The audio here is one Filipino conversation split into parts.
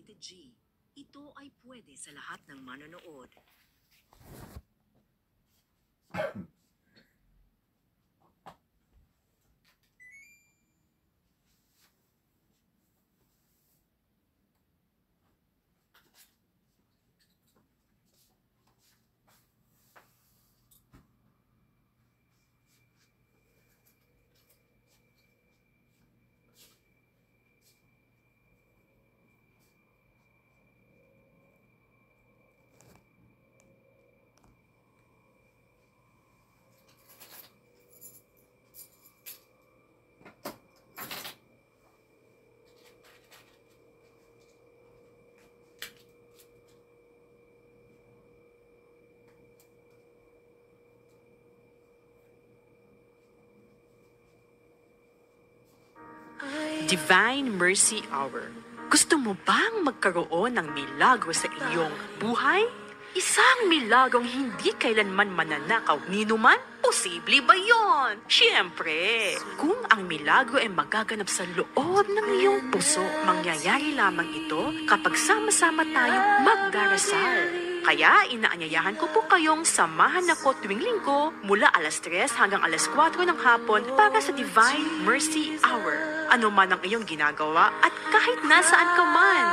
Rated G. Ito ay pwede sa lahat ng manonood. Divine Mercy Hour. Gusto mo bang magkaroon ng milagro sa iyong buhay? Isang milagrong hindi kailanman mananakaw nino man? Posible ba yon? Siyempre! Kung ang milagro ay magaganap sa loob ng iyong puso, mangyayari lamang ito kapag sama-sama tayong magdarasal. Kaya inaanyayahan ko po kayong samahan ako tuwing linggo mula alas 3 hanggang alas 4 ng hapon para sa Divine Mercy Hour. Ano man ang iyong ginagawa at kahit nasaan ka man,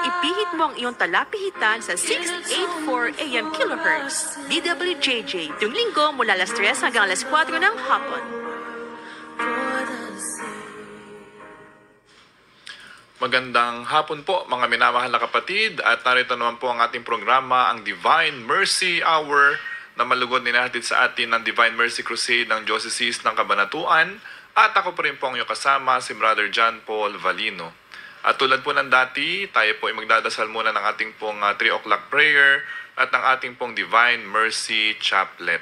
ipihit mo ang iyong talapihitan sa 684 AM kHz. DWJJ, tuwing linggo mula alas 3 hanggang alas 4 ng hapon. Magandang hapon po mga minamahal na kapatid at narito naman po ang ating programa, ang Divine Mercy Hour na malugod ninahatid sa atin ng Divine Mercy Crusade ng Diocese ng Cabanatuan at ako po rin po ang iyong kasama, si Brother John Paul Valino. At tulad po ng dati, tayo po ay magdadasal muna ng ating pong 3 o'clock prayer at ng ating pong Divine Mercy Chaplet.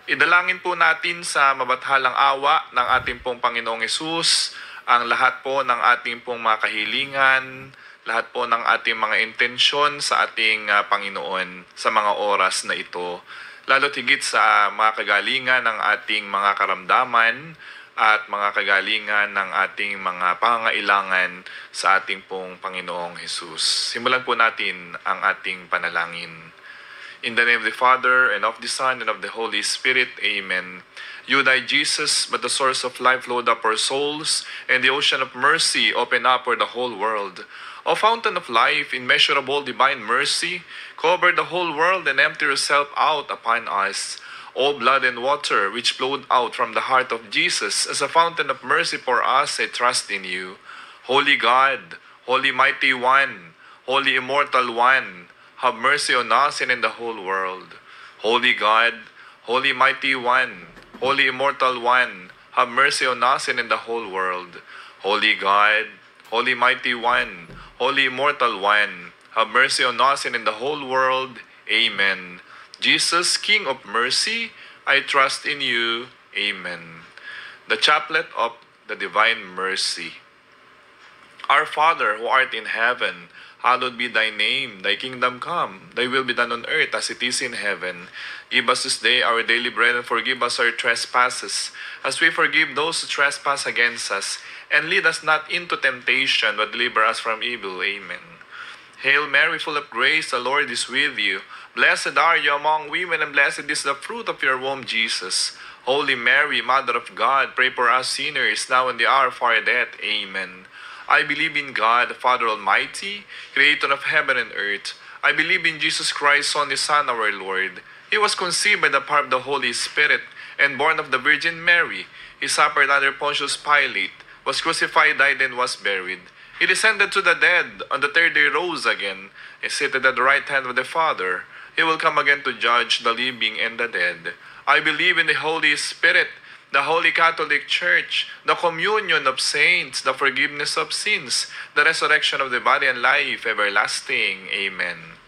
Idalangin po natin sa mabathalang awa ng ating pong Panginoong Hesus ang lahat po ng ating pong mga kahilingan, lahat po ng ating mga intensyon sa ating Panginoon sa mga oras na ito. Lalo't higit sa mga kagalingan ng ating mga karamdaman at mga kagalingan ng ating mga pangangailangan sa ating pong Panginoong Hesus. Simulan po natin ang ating panalangin. In the name of the Father, and of the Son, and of the Holy Spirit. Amen. You died, Jesus, but the source of life flowed up our souls, and the ocean of mercy opened up for the whole world. O fountain of life, immeasurable divine mercy, cover the whole world and empty yourself out upon us. O blood and water, which flowed out from the heart of Jesus as a fountain of mercy for us, I trust in you. Holy God, Holy Mighty One, Holy Immortal One, have mercy on us and in the whole world. Holy God, Holy Mighty One, Holy Immortal One, have mercy on us and in the whole world. Holy God, Holy Mighty One, Holy Immortal One, have mercy on us and in the whole world. Amen. Jesus, King of mercy, I trust in you. Amen. The Chaplet of the Divine Mercy. Our Father, who art in heaven, hallowed be thy name, thy kingdom come, thy will be done on earth as it is in heaven. Give us this day our daily bread, and forgive us our trespasses, as we forgive those who trespass against us. And lead us not into temptation, but deliver us from evil. Amen. Hail Mary, full of grace, the Lord is with you. Blessed are you among women, and blessed is the fruit of your womb, Jesus. Holy Mary, Mother of God, pray for us sinners, now and the hour of our death. Amen. I believe in God, the Father Almighty, creator of heaven and earth. I believe in Jesus Christ, Son, His Son, our Lord. He was conceived by the power of the Holy Spirit and born of the Virgin Mary. He suffered under Pontius Pilate, was crucified, died, and was buried. He descended to the dead, on the third day rose again, and seated at the right hand of the Father. He will come again to judge the living and the dead. I believe in the Holy Spirit, the Holy Catholic Church, the communion of saints, the forgiveness of sins, the resurrection of the body and life everlasting. Amen.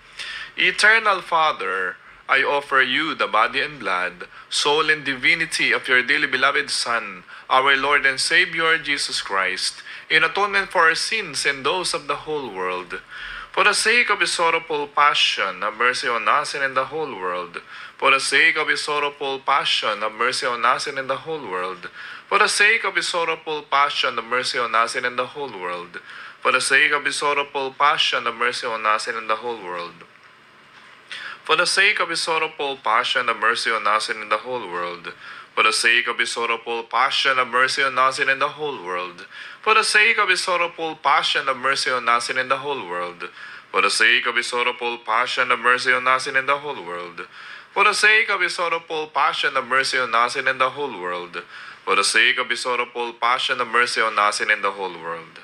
Eternal Father, I offer you the body and blood, soul and divinity of your dearly beloved Son, our Lord and Savior Jesus Christ, in atonement for our sins and those of the whole world. For the sake of his sorrowful passion, have mercy on us and in the whole world. For the sake of his sorrowful passion, have mercy on us and in the whole world. For the sake of his sorrowful passion, have mercy on us and in the whole world. For the sake of his sorrowful passion, have mercy on us and in the whole world. For the sake of his sorrowful passion, have mercy on us and in the whole world. For the sake of his sorrowful passion, have mercy on us and in the whole world. For the sake of his sorrowful passion, have mercy on us and in the whole world. For the sake of his sorrowful passion, have mercy on us and in the whole world. For the sake of his sorrowful passion, have mercy on us and in the whole world. For the sake of his sorrowful passion, have mercy on us and in the whole world.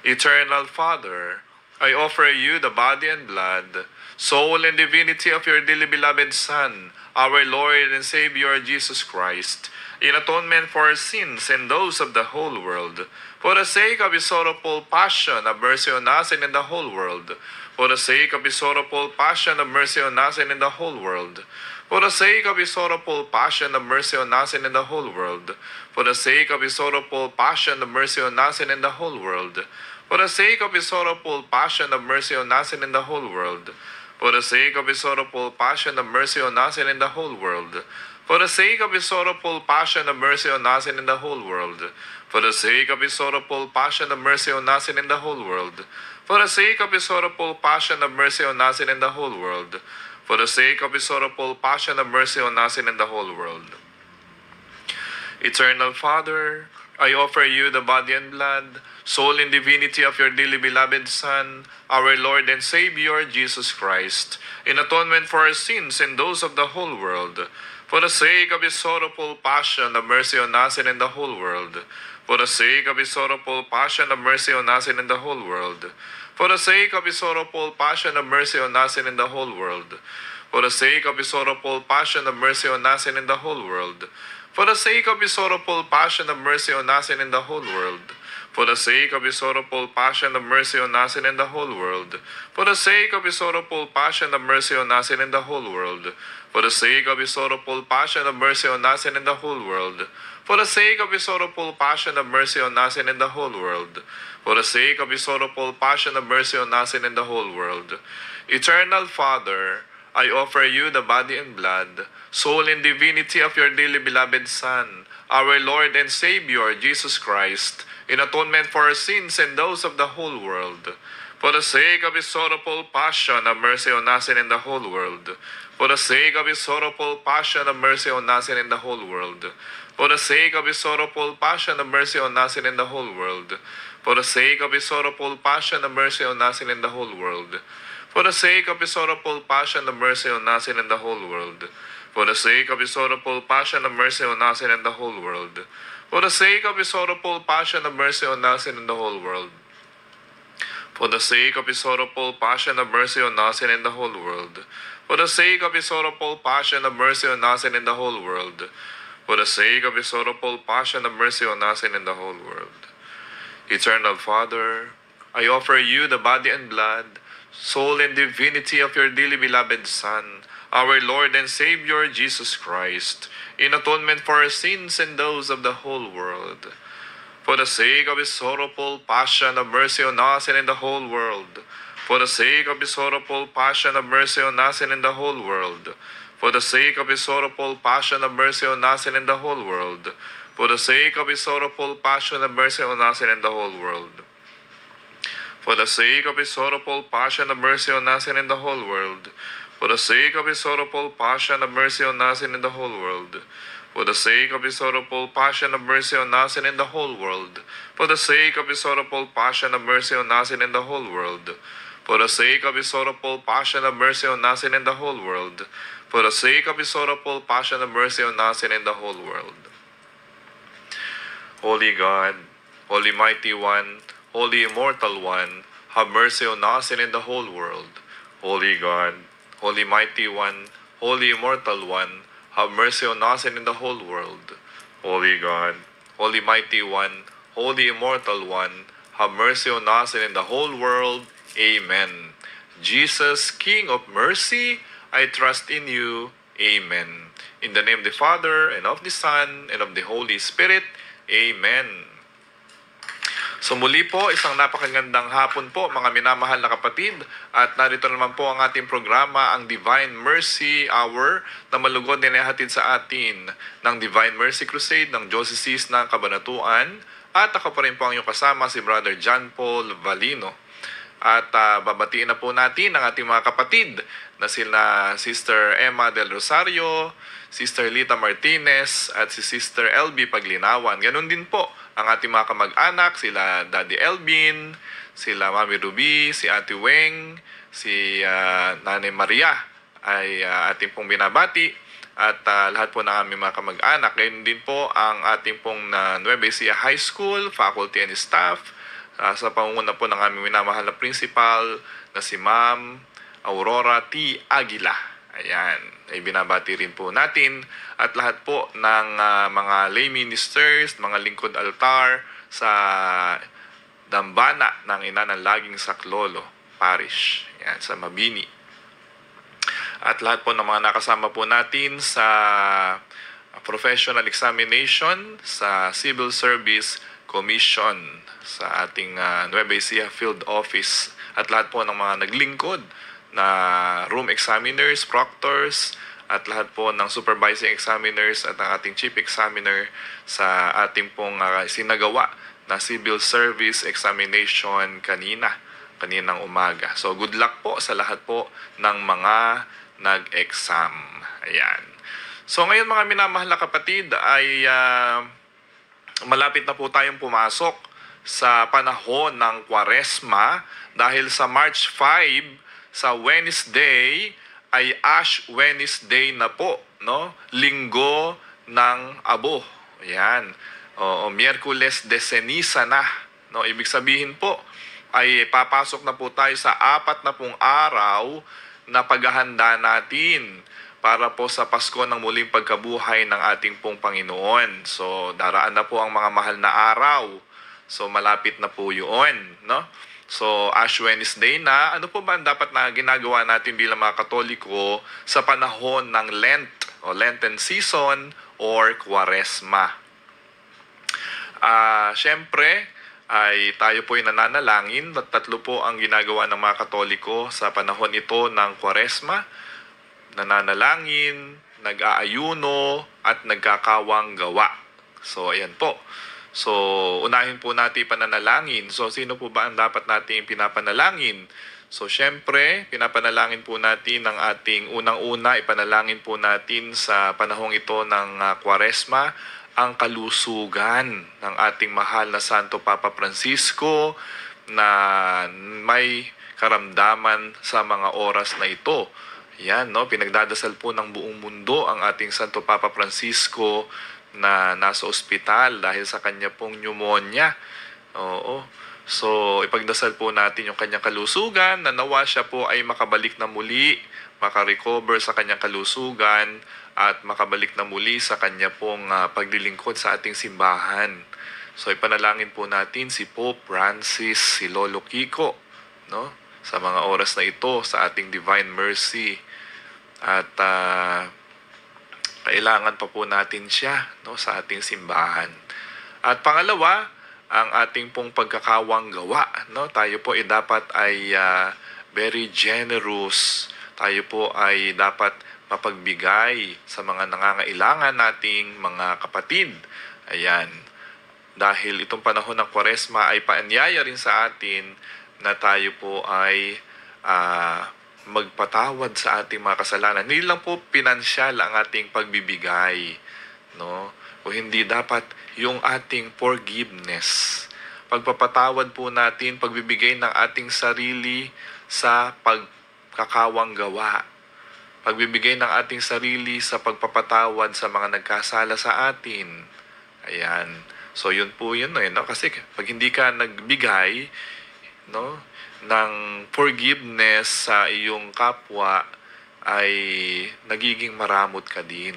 Eternal Father, I offer you the body and blood, soul and divinity of your dearly beloved Son, our Lord and Savior Jesus Christ, in atonement for our sins and those of the whole world. For the sake of his sorrowful passion, have mercy on us and in the whole world. For the sake of his sorrowful passion, have mercy on us and in the whole world. For the sake of his sorrowful passion, have mercy on us and in the whole world. For the sake of his sorrowful passion, have mercy on us and in the whole world. For the sake of his sorrowful passion, have mercy on us and in the whole world. For the sake of his sorrowful passion, have mercy on us and in the whole world. For the sake of his sorrowful passion, have mercy on us and in the whole world. For the sake of his sorrowful passion, have mercy on us and in the whole world. For the sake of his sorrowful passion, have mercy on us and in the whole world. For the sake of his sorrowful passion, have mercy on us and in the whole world. Eternal Father, I offer you the body and blood, soul and divinity of your dearly beloved Son, our Lord and Savior Jesus Christ, in atonement for our sins and those of the whole world. For the sake of his sorrowful passion, have mercy on us and in the whole world. For the sake of his sorrowful passion, have mercy on us and in the whole world. For the sake of his sorrowful passion, have mercy on us and in the whole world. For the sake of his sorrowful passion, have mercy on us and in the whole world. For the sake of his sorrowful passion, have mercy on us and in the whole world. For the sake of his sorrowful passion, have mercy on us and in the whole world. For the sake of his sorrowful passion, have mercy on us and in the whole world. For the sake of his sorrowful passion, have mercy on us and in the whole world. For the sake of his sorrowful passion, have mercy on us and in the whole world. For the sake of his sorrowful passion, have mercy on us and in the whole world. Eternal Father, I offer you the body and blood, soul and divinity of your dearly beloved Son, our Lord and Savior Jesus Christ, in atonement for our sins and those of the whole world. For the sake of his sorrowful passion, have mercy on us and in the whole world. For the sake of his sorrowful passion, have mercy on us and in the whole world. For the sake of his sorrowful passion, have mercy on us and in the whole world. For the sake of his sorrowful passion, have mercy on us and in the whole world. For the sake of his sorrowful passion, have mercy on us and in the whole world. For the sake of his sorrowful passion, have mercy on us and in the whole world. For the sake of his sorrowful passion, have mercy on us and in the whole world. For the sake of his sorrowful passion, have mercy on us and in the whole world. For the sake of his sorrowful passion, have mercy on us and in the whole world. For the sake of his sorrowful passion, have mercy on us and in the whole world. Eternal Father, I offer you the body and blood, soul and divinity of your dearly beloved Son, our Lord and Savior Jesus Christ, in atonement for our sins and those of the whole world. For the sake of his sorrowful passion, have mercy on us and in the whole world. For the sake of his sorrowful passion, have mercy on us and in the whole world. For the sake of his sorrowful passion, have mercy on us and in the whole world. For the sake of his sorrowful passion, have mercy on us and in the whole world. For the sake of his sorrowful passion, have mercy on us and in the whole world. For the sake of his sorrowful passion, have mercy on us and in the whole world. For the sake of his sorrowful passion, have mercy on us and in the whole world. For the sake of his sorrowful passion, have mercy on us and in the whole world. For the sake of his sorrowful passion, have mercy on us and in the whole world. For the sake of his sorrowful passion, have mercy on us and in the whole world. Holy God, Holy Mighty One, Holy Immortal One, have mercy on us and in the whole world. Holy God, Holy Mighty One, Holy Immortal One, have mercy on us and in the whole world. Holy God, Holy Mighty One, Holy Immortal One, have mercy on us and in the whole world. Amen. Jesus, King of mercy, I trust in you. Amen. In the name of the Father, and of the Son, and of the Holy Spirit. Amen. So muli po, isang napakagandang hapon po mga minamahal na kapatid, at narito naman po ang ating programa, ang Divine Mercy Hour, na malugod na inahatid sa atin ng Divine Mercy Crusade ng Diocese ng Cabanatuan At ako pa rin po ang iyong kasama, si Brother John Paul Valino. At babatiin na po natin ang ating mga kapatid na sila Sister Emma Del Rosario, Sister Lita Martinez, at si Sister LB Paglinawan. Ganon din po ang ating mga kamag-anak, sila Daddy Elvin, sila Mami Ruby, si Ate Weng, si Nanay Maria ay ating pong binabati, at lahat po ng aming mga kamag-anak. Gayon din po ang ating pong Nueva Ecija High School, faculty and staff, sa pangunguna po ng aming minamahal na principal na si Ma'am Aurora T. Aguila. Ayan, ay binabati rin po natin, at lahat po ng mga lay ministers, mga lingkod altar sa Dambana ng Ina ng Laging Saklolo Parish, yan, sa Mabini. At lahat po ng mga nakasama po natin sa professional examination sa Civil Service Commission sa ating Nueva Ecija Field Office, at lahat po ng mga naglingkod na room examiners, proctors, at lahat po ng supervising examiners at ang ating chief examiner sa ating pong sinagawa na civil service examination kaninang umaga. So good luck po sa lahat po ng mga nag-exam. Ayan. So ngayon mga minamahal na kapatid ay malapit na po tayong pumasok sa panahon ng Kwaresma, dahil sa March 5 sa Wednesday ay Ash Wednesday na po, no? Linggo ng Abo. Ayan. O Miyerkules de Ceniza na, no? Ibig sabihin po ay papasok na po tayo sa 40 araw na paghahanda natin para po sa Pasko ng muling pagkabuhay ng ating pong Panginoon. So daraan na po ang mga mahal na araw. So malapit na po 'yun, no? So, Ash Wednesday na, ano po ba ang dapat na ginagawa natin bilang mga Katoliko sa panahon ng Lent o Lenten season or Kwaresma? Siyempre, ay tayo po ay nananalangin. Tatlo po ang ginagawa ng mga Katoliko sa panahon ito ng Kwaresma: nananalangin, nag-aayuno, at nagkakawang gawa. So, ayan po. So, unahin po natin pananalangin. So, sino po ba ang dapat natin pinapanalangin? So, syempre, pinapanalangin po natin ang ating unang-una, ipanalangin po natin sa panahong ito ng Kwaresma, ang kalusugan ng ating mahal na Santo Papa Francisco na may karamdaman sa mga oras na ito. Yan, no? Pinagdadasal po ng buong mundo ang ating Santo Papa Francisco na nasa ospital dahil sa kanya pong pneumonia. Oo. So, ipagdasal po natin yung kanyang kalusugan, na nawa siya po ay makabalik na muli, makarecover sa kanyang kalusugan, at makabalik na muli sa kanya pong paglilingkod sa ating simbahan. So, ipanalangin po natin si Pope Francis, si Lolo Kiko, no? Sa mga oras na ito, sa ating Divine Mercy. At kailangan pa po natin siya, no, sa ating simbahan. At pangalawa, ang ating pong pagkakawang gawa, no? Tayo po ay dapat ay very generous. Tayo po ay dapat mapagbigay sa mga nangangailangan nating mga kapatid. Ayan. Dahil itong panahon ng Kwaresma ay paanyaya rin sa atin na tayo po ay magpatawad sa ating mga kasalanan. Hindi lang po pinansyal ang ating pagbibigay, no? O hindi dapat yung ating forgiveness. Pagpapatawad po natin, pagbibigay ng ating sarili sa pagkakawang gawa. Pagbibigay ng ating sarili sa pagpapatawad sa mga nagkasala sa atin. Ayan. So yun po yun, no? Kasi pag hindi ka nagbigay, no, ng forgiveness sa iyong kapwa, ay nagiging maramot ka din,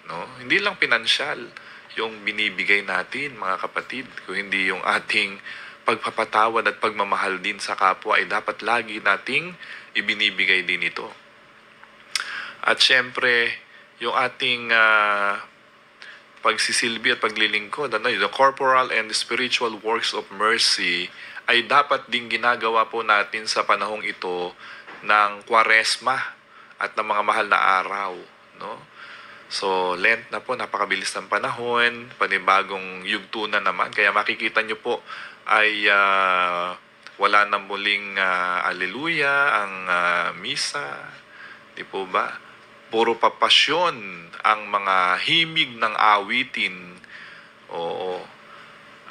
no? Hindi lang pinansyal yung binibigay natin, mga kapatid, kung hindi yung ating pagpapatawad at pagmamahal din sa kapwa ay dapat lagi nating ibinibigay din ito. At syempre, yung ating pagsisilbi at paglilingkod, the corporal and spiritual works of mercy, ay dapat ding ginagawa po natin sa panahong ito ng Kwaresma at ng mga mahal na araw, no? So, Lent na po, napakabilis ng panahon, panibagong yugto na naman. Kaya makikita nyo po ay wala na muling aleluya ang misa. Di po ba? Puro papasyon ang mga himig ng awitin. Oo.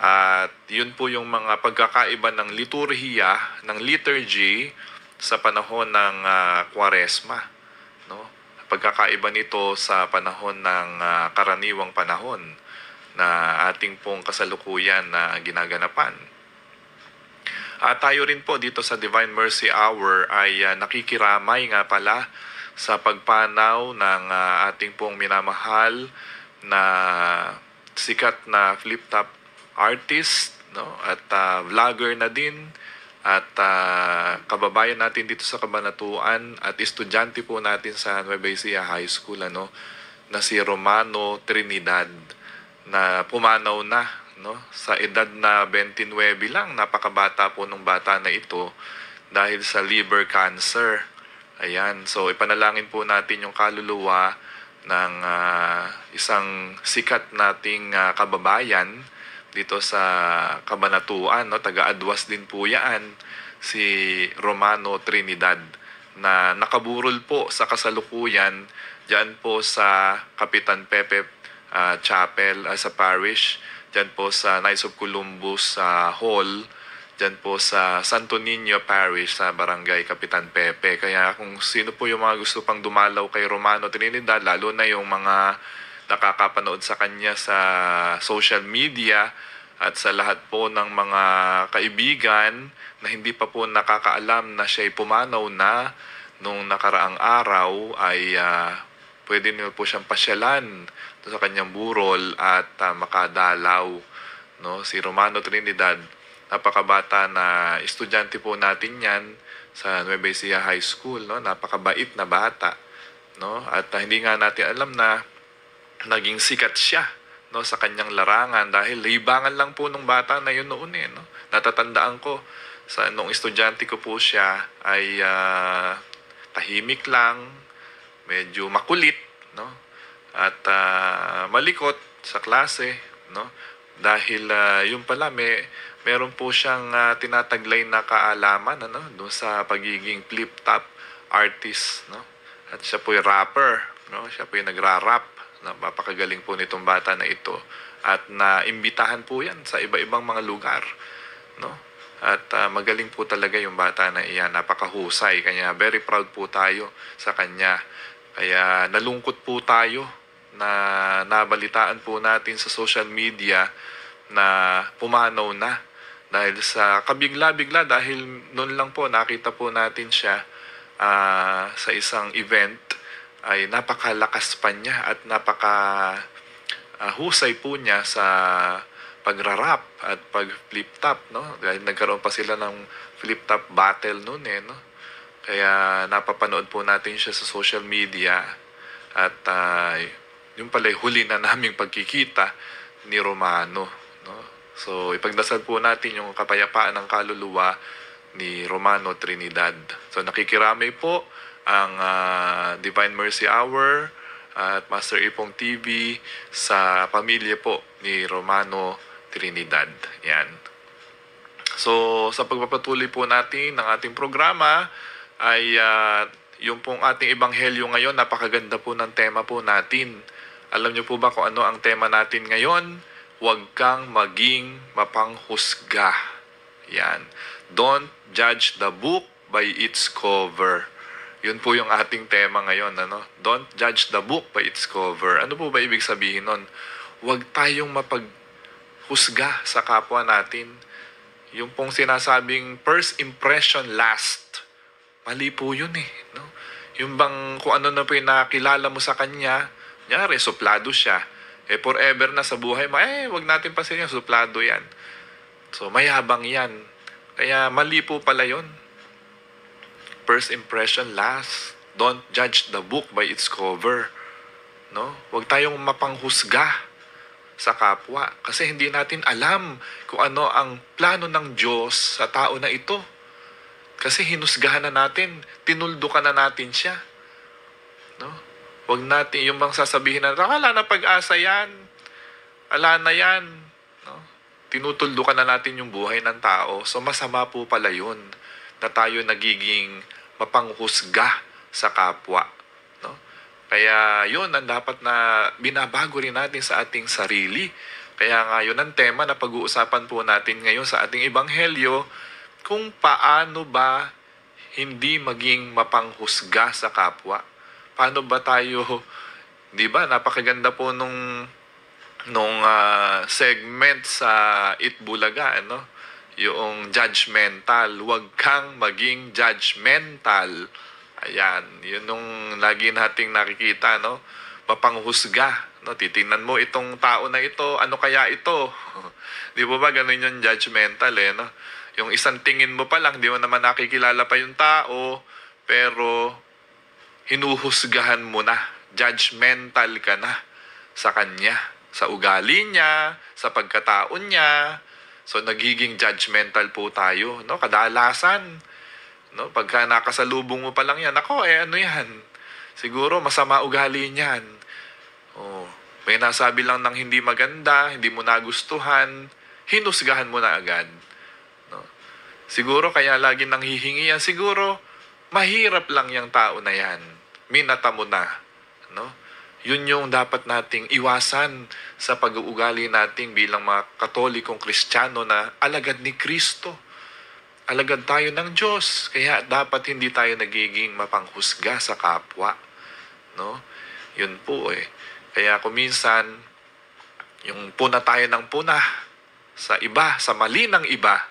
At yun po yung mga pagkakaiba ng liturhiya, ng liturgy sa panahon ng Kwaresma, no? Pagkakaiba nito sa panahon ng karaniwang panahon na ating pong kasalukuyan na ginaganapan. At tayo rin po dito sa Divine Mercy Hour ay nakikiramay nga pala sa pagpanaw ng ating pong minamahal na sikat na flip-top artist, no? At vlogger na din, at kababayan natin dito sa Cabanatuan at estudyante po natin sa Nueva Ecija High School, na si Romano Trinidad, na pumanaw na, no? Sa edad na 29 lang, napakabata po nung bata na ito dahil sa liver cancer. Ayan, so ipanalangin po natin yung kaluluwa ng isang sikat nating kababayan dito sa Cabanatuan, no? Taga-Adwas din po yan, si Romano Trinidad, na nakaburol po sa kasalukuyan diyan po sa Kapitan Pepe Chapel sa parish, diyan po sa Knights of Columbus Hall, diyan po sa Santo Niño Parish sa Barangay Kapitan Pepe. Kaya kung sino po yung mga gusto pang dumalaw kay Romano Trinidad, lalo na yung mga nakakapanood sa kanya sa social media at sa lahat po ng mga kaibigan na hindi pa po nakakaalam na siya'y pumanaw na nung nakaraang araw, ay pwede niyo po siyang pasyalan sa kanyang burol at makadalaw, no? Si Romano Trinidad, napakabata na estudyante po natin yan sa Nueva Ecija High School, no? Napakabait na bata, no? At hindi nga natin alam na naging sikat siya, no, sa kanyang larangan dahil libangan lang po nung bata na yun noon, no? Natatandaan ko sa nung estudyante ko po siya ay tahimik lang, medyo makulit, no? At malikot sa klase, no? Dahil yung pala meron po siyang tinataglay na kaalaman, doon sa pagiging flip-top artist, no? At siya po yung rapper, no? Siya po yung nagra-rap. Napakagaling po nitong bata na ito at naimbitahan po yan sa iba-ibang mga lugar, no? At magaling po talaga yung bata na iyan, napakahusay, kanya very proud po tayo sa kanya. Kaya nalungkot po tayo na nabalitaan po natin sa social media na pumanaw na dahil sa kabigla-bigla, dahil noon lang po nakita po natin siya sa isang event, ay napakalakas pa niya at husay po niya sa pagrarap at pag-flip-top, no? Dahil nagkaroon pa sila ng flip-top battle noon, no? Kaya napapanood po natin siya sa social media at yung pala huli na naming pagkikita ni Romano, no? So ipagdasal po natin yung kapayapaan ng kaluluwa ni Romano Trinidad. So nakikiramay po ang Divine Mercy Hour at Master Ipong TV sa pamilya po ni Romano Trinidad. Yan. So, sa pagpapatuloy po natin ng ating programa ay yung pong ating ebanghelyo ngayon, napakaganda po ng tema po natin. Alam niyo po ba kung ano ang tema natin ngayon? Huwag kang maging mapanghusga. Yan. Don't judge the book by its cover. Yun po yung ating tema ngayon, Don't judge the book by its cover. Ano po ba ibig sabihin nun? Huwag tayong mapaghusga sa kapwa natin. Yung pong sinasabing first impression last. Mali po yun, no? Yung bang kung ano na po yung nakilala mo sa kanya, nyari, suplado siya. Forever na sa buhay mo, wag natin pasin yan, suplado yan. So, mayabang yan. Kaya mali po pala yun. First impression last. Don't judge the book by its cover, no? Huwag tayong mapanghusga sa kapwa kasi hindi natin alam kung ano ang plano ng Diyos sa tao na ito. Kasi hinusgahan na natin, tinuldukan na natin siya, no? Huwag natin yung bang sasabihin na, wala na pag-asa yan. Ala na yan. No? Tinutuldukan na natin yung buhay ng tao. So masama po pala yun na tayo nagiging mapanghusga sa kapwa. No? Kaya yun ang dapat na binabago rin natin sa ating sarili. Kaya nga yun ang tema na pag-uusapan po natin ngayon sa ating ebanghelyo, kung paano ba hindi maging mapanghusga sa kapwa. Paano ba tayo, di ba, napakaganda po nung segment sa Itbulaga, ano? Yung judgmental. Huwag kang maging judgmental. Ayan, yun nung lagi nating nakikita, no? Mapanghusga, no? Titingnan mo itong tao na ito, ano kaya ito? Di ba ba ganun yung judgmental, eh, no? Yung isang tingin mo pa lang, di mo naman nakikilala pa yung tao, pero hinuhusgahan mo na, judgmental ka na sa kanya, sa ugali niya, sa pagkataon niya. So nagiging judgmental po tayo, no? Kadalasan, no, pagka nakasalubong mo pa lang yan, ako ano yan? Siguro masama ugali niyan. Oh, may nasabi lang ng hindi maganda, hindi mo nagustuhan, hinusgahan mo na agad. No? Siguro kaya lagi nang hihingi yan, siguro mahirap lang yung tao na yan. Minata mo na, no? Yun yung dapat nating iwasan sa pag-uugali nating bilang mga Katolikong Kristiyano na alagad ni Kristo. Alagad tayo ng Diyos. Kaya dapat hindi tayo nagiging mapanghusga sa kapwa. No? Yun po eh. Kaya kung minsan, yung puna tayo ng puna sa iba, sa mali ng iba.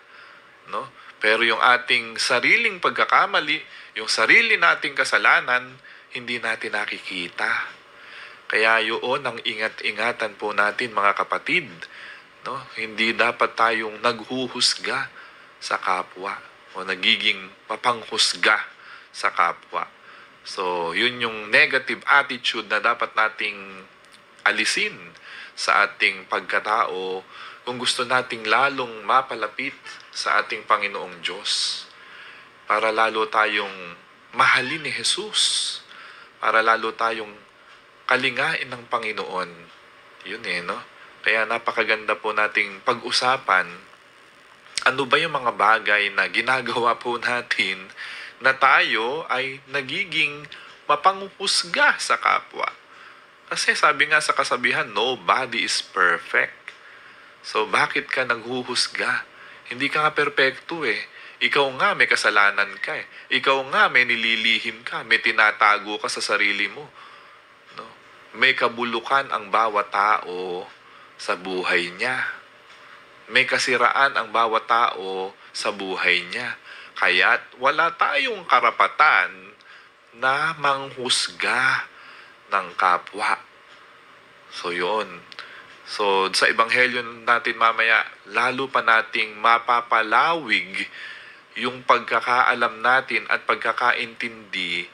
No? Pero yung ating sariling pagkakamali, yung sarili nating kasalanan, hindi natin nakikita. Kaya yun ang ingat-ingatan po natin mga kapatid. No? Hindi dapat tayong naghuhusga sa kapwa o nagiging mapanghusga sa kapwa. So, yun yung negative attitude na dapat nating alisin sa ating pagkatao kung gusto nating lalong mapalapit sa ating Panginoong Diyos. Para lalo tayong mahalin ni Jesus. Para lalo tayong kalingain ng Panginoon. Yun no? Kaya napakaganda po nating pag-usapan ano ba yung mga bagay na ginagawa po natin na tayo ay nagiging mapanghusga sa kapwa. Kasi sabi nga sa kasabihan, nobody is perfect. So bakit ka naghuhusga? Hindi ka nga perpekto eh. Ikaw nga may kasalanan ka eh. Ikaw nga may nililihim ka, may tinatago ka sa sarili mo. No? May kabulukan ang bawat tao sa buhay niya. May kasiraan ang bawat tao sa buhay niya. Kaya't wala tayong karapatan na manghusga ng kapwa. So yun. So sa ebanghelyo natin mamaya, lalo pa nating mapapalawig yung pagkakaalam natin at pagkakaintindi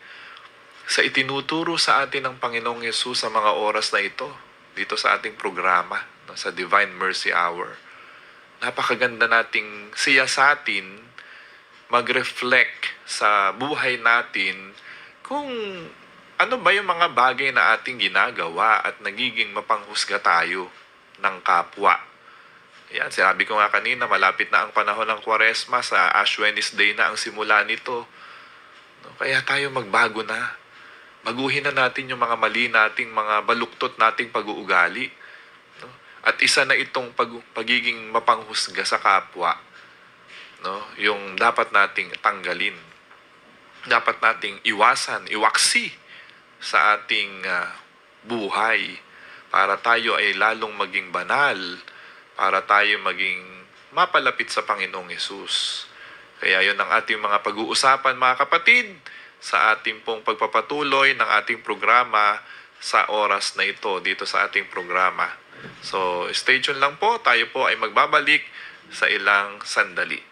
sa itinuturo sa atin ng Panginoong Yesus sa mga oras na ito, dito sa ating programa, sa Divine Mercy Hour. Napakaganda nating siyasatin, mag-reflect sa buhay natin kung ano ba yung mga bagay na ating ginagawa at nagiging mapanghusga tayo ng kapwa. Yan, sinabi ko nga kanina, malapit na ang panahon ng Kwaresma, sa Ash Wednesday na ang simula nito. No, kaya tayo magbago na. Baguhin na natin yung mga mali nating, mga baluktot nating pag-uugali. No? At isa na itong pagiging mapanghusga sa kapwa. No? Yung dapat nating tanggalin. Dapat nating iwasan, iwaksi sa ating buhay para tayo ay lalong maging banal, para tayo maging mapalapit sa Panginoong Yesus. Kaya yun ang ating mga pag-uusapan mga kapatid sa ating pong pagpapatuloy ng ating programa sa oras na ito dito sa ating programa. So stay tuned lang po, tayo po ay magbabalik sa ilang sandali.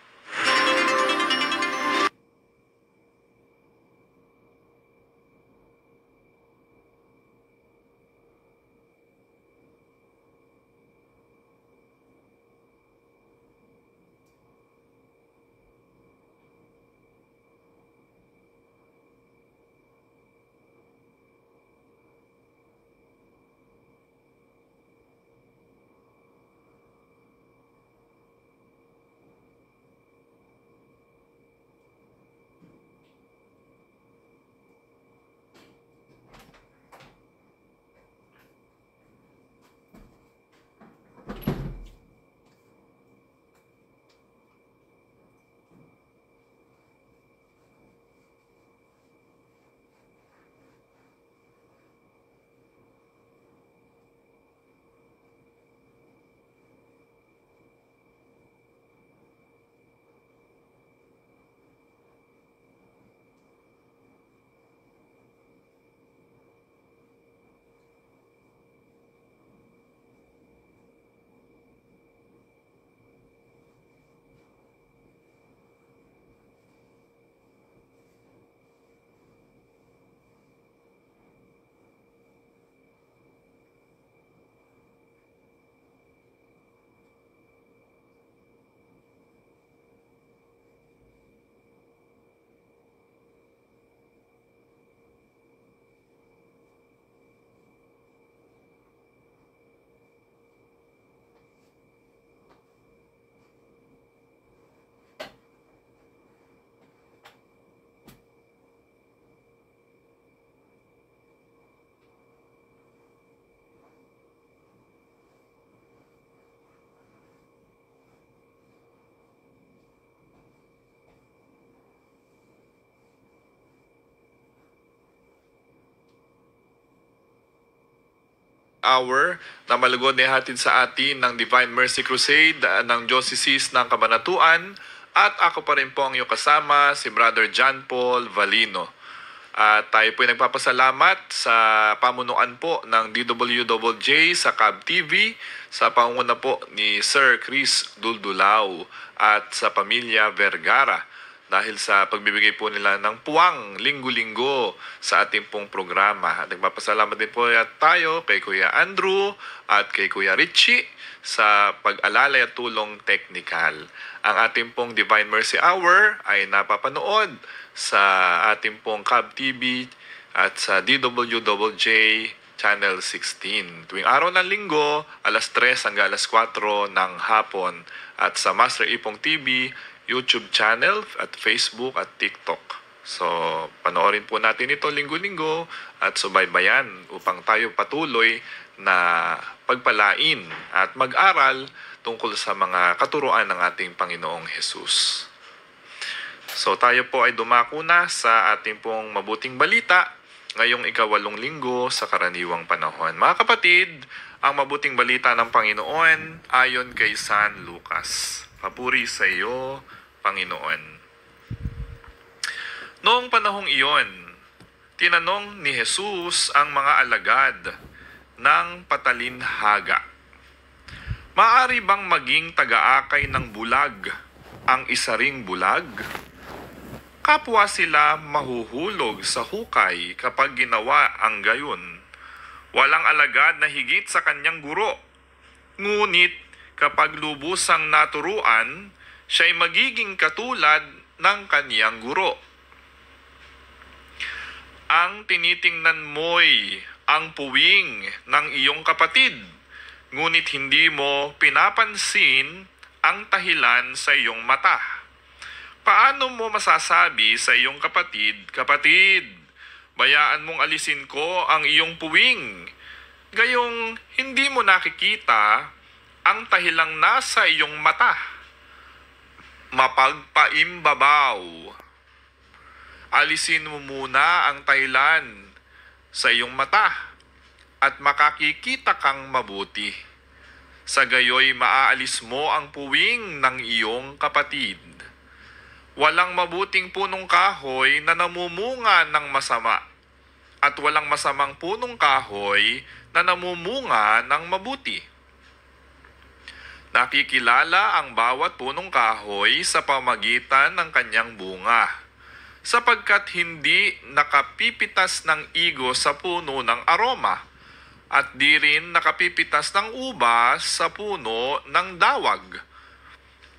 Hour na malugod na ihatid sa atin ng Divine Mercy Crusade ng Diocese ng Cabanatuan. At ako pa rin po ang iyong kasama, si Brother John Paul Valino. At tayo po ay nagpapasalamat sa pamunuan po ng DWJJ sa Cab TV, sa pangunguna po ni Sir Chris Duldulao at sa pamilya Vergara dahil sa pagbibigay po nila ng puwang linggo-linggo sa ating pong programa. At nagpapasalamat din po tayo kay Kuya Andrew at kay Kuya Richie sa pag-alalay at tulong technical. Ang ating pong Divine Mercy Hour ay napapanood sa ating pong Cab TV at sa DWJJ Channel 16. Tuwing araw ng linggo, alas 3 hanggang alas 4 ng hapon. At sa Master Ipong TV, YouTube channel at Facebook at TikTok. So, panoorin po natin ito linggo-linggo at subaybayan upang tayo patuloy na pagpalain at mag-aral tungkol sa mga katuruan ng ating Panginoong Hesus. So, tayo po ay dumako na sa ating pong mabuting balita ngayong ika-8 linggo sa karaniwang panahon. Mga kapatid, ang mabuting balita ng Panginoon ayon kay San Lucas. Papuri sa iyo, Panginoon. Noong panahong iyon, tinanong ni Jesus ang mga alagad ng patalinhaga, "Maari bang maging taga-akay ng bulag ang isa ring bulag? Kapwa sila mahuhulog sa hukay kapag ginawa ang gayon. Walang alagad na higit sa kanyang guro. Ngunit kapag lubusang naturuan, siya'y magiging katulad ng kaniyang guro. Ang tinitingnan mo'y ang puwing ng iyong kapatid, ngunit hindi mo pinapansin ang tahilan sa iyong mata. Paano mo masasabi sa iyong kapatid, 'Kapatid, bayaan mong alisin ko ang iyong puwing,' gayong hindi mo nakikita ang tahilang nasa iyong mata? Mapagpaimbabaw. Alisin mo muna ang tahilan sa iyong mata at makakikita kang mabuti. Sa gayoy maaalis mo ang puwing ng iyong kapatid. Walang mabuting punong kahoy na namumunga ng masama, at walang masamang punong kahoy na namumunga ng mabuti. Nakikilala ang bawat punong kahoy sa pamagitan ng kanyang bunga, sapagkat hindi nakapipitas ng igo sa puno ng aroma, at di rin nakapipitas ng ubas sa puno ng dawag.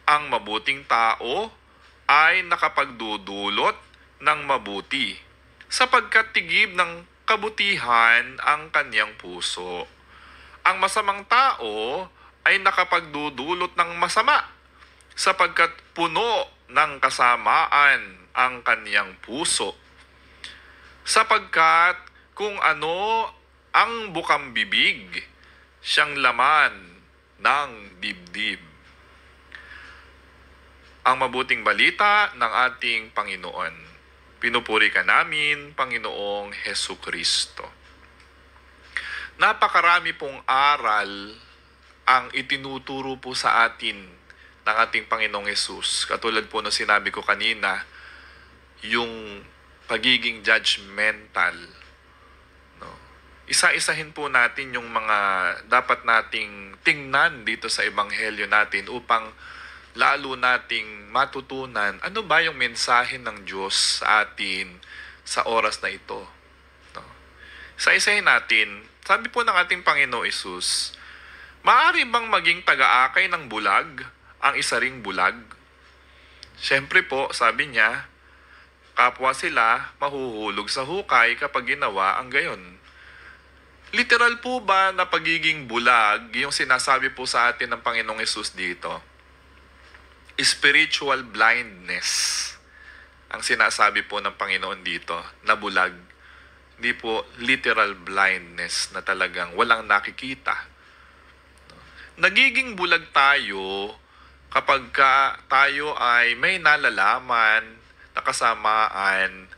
Ang mabuting tao ay nakapagdudulot ng mabuti, sapagkat tigib ng kabutihan ang kanyang puso. Ang masamang tao ay nakapagdudulot ng masama, sapagkat puno ng kasamaan ang kaniyang puso. Sapagkat kung ano ang bukang bibig, siyang laman ng dibdib." Ang mabuting balita ng ating Panginoon. Pinupuri ka namin, Panginoong Hesukristo. Napakarami pong aral ang itinuturo po sa atin ng ating Panginoong Hesus. Katulad po na sinabi ko kanina, yung pagiging judgmental. No? Isa-isahin po natin yung mga dapat nating tingnan dito sa Ebanghelyo natin upang lalo nating matutunan ano ba yung mensahe ng Diyos sa atin sa oras na ito. No? Isa-isahin natin, sabi po ng ating Panginoong Hesus, "Maaari bang maging taga-akay ng bulag ang isa ring bulag?" Siyempre po, sabi niya, kapwa sila mahuhulog sa hukay kapag ginawa ang gayon. Literal po ba na pagiging bulag yung sinasabi po sa atin ng Panginoong Hesus dito? Spiritual blindness ang sinasabi po ng Panginoon dito na bulag. Hindi po literal blindness na talagang walang nakikita. Nagiging bulag tayo kapag tayo ay may nalalaman na kasamaan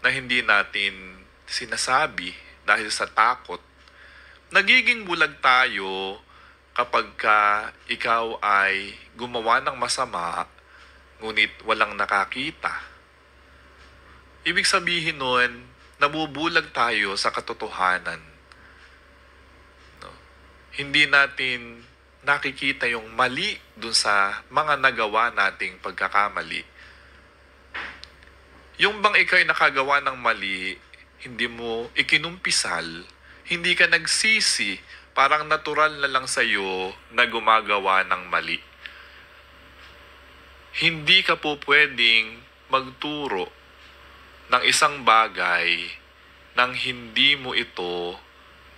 na hindi natin sinasabi dahil sa takot. Nagiging bulag tayo kapag ikaw ay gumawa ng masama, ngunit walang nakakita. Ibig sabihin nun, nabubulag tayo sa katotohanan. No? Hindi natin nakikita yung mali dun sa mga nagawa nating pagkakamali. Yung bang ikaw ay nakagawa ng mali, hindi mo ikinumpisal, hindi ka nagsisi, parang natural na lang sa'yo na gumagawa ng mali. Hindi ka po pwedeng magturo ng isang bagay nang hindi mo ito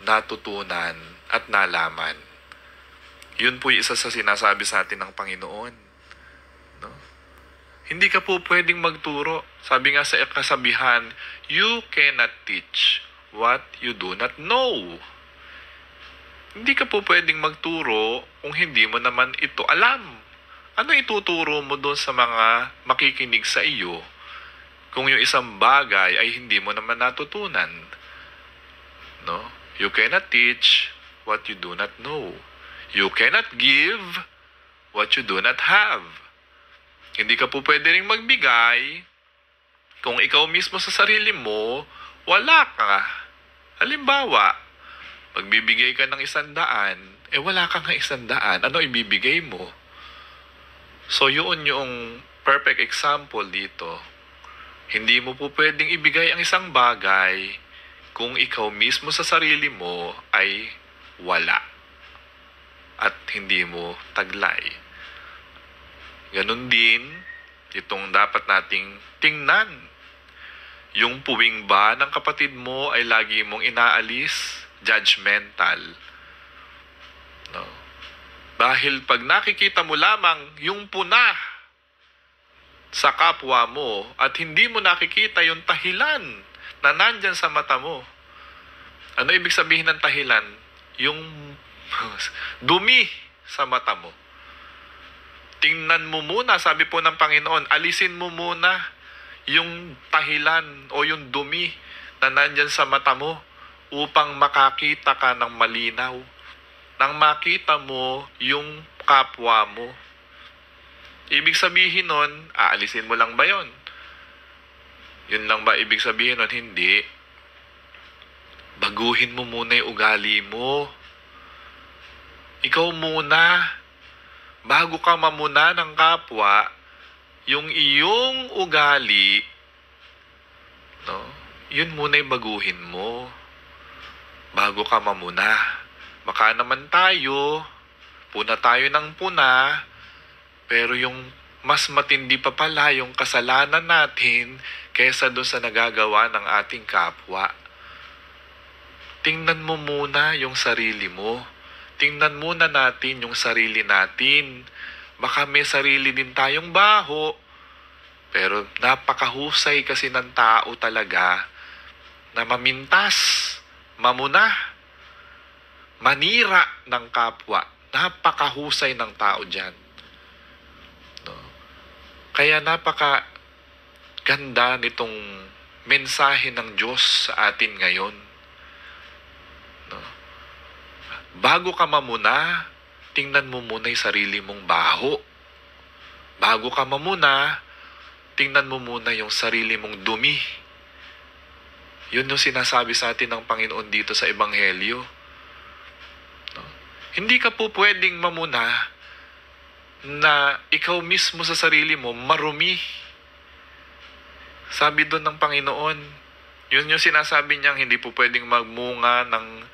natutunan at nalaman. Yun po yung isa sa sinasabi sa atin ng Panginoon. No? Hindi ka po pwedeng magturo. Sabi nga sa kasabihan, you cannot teach what you do not know. Hindi ka po pwedeng magturo kung hindi mo naman ito alam. Ano ituturo mo doon sa mga makikinig sa iyo kung yung isang bagay ay hindi mo naman natutunan? No? You cannot teach what you do not know. You cannot give what you do not have. Hindi ka po pwede rin magbigay kung ikaw mismo sa sarili mo, wala ka. Halimbawa, magbibigay ka ng 100, wala ka nga 100, ano ibibigay mo? So yun yung perfect example dito. Hindi mo po pwedeng ibigay ang isang bagay kung ikaw mismo sa sarili mo ay wala at hindi mo taglay. Ganun din, itong dapat nating tingnan. Yung puwing ba ng kapatid mo ay lagi mong inaalis? Judgmental. No? Dahil pag nakikita mo lamang yung puna sa kapwa mo at hindi mo nakikita yung tahilan na nandyan sa mata mo. Ano ibig sabihin ng tahilan? Yung dumi sa mata mo. Tingnan mo muna, sabi po ng Panginoon, alisin mo muna yung tahilan o yung dumi na nandyan sa mata mo upang makakita ka ng malinaw. Nang makita mo yung kapwa mo. Ibig sabihin nun, aalisin mo lang ba yun? Yun lang ba ibig sabihin nun? Hindi. Baguhin mo muna yung ugali mo. Ikaw muna, bago ka mamuna ng kapwa, yung iyong ugali, no? Yun muna yung baguhin mo. Bago ka mamuna. Baka naman tayo, puna tayo ng puna, pero yung mas matindi pa pala yung kasalanan natin kaysa doon sa nagagawa ng ating kapwa. Tingnan mo muna yung sarili mo. Tingnan muna natin yung sarili natin. Baka may sarili din tayong baho, pero napakahusay kasi ng tao talaga na mamintas, mamuna, manira ng kapwa. Napakahusay ng tao dyan. No? Kaya napakaganda nitong mensahe ng Diyos sa atin ngayon. No? Bago ka mamuna, tingnan mo muna yung sarili mong baho. Bago ka mamuna, tingnan mo muna yung sarili mong dumi. Yun yung sinasabi sa atin ng Panginoon dito sa Ebanghelyo. No? Hindi ka po pwedeng mamuna na ikaw mismo sa sarili mo marumi. Sabi doon ng Panginoon, yun yung sinasabi niyang hindi po pwedeng magmunga ng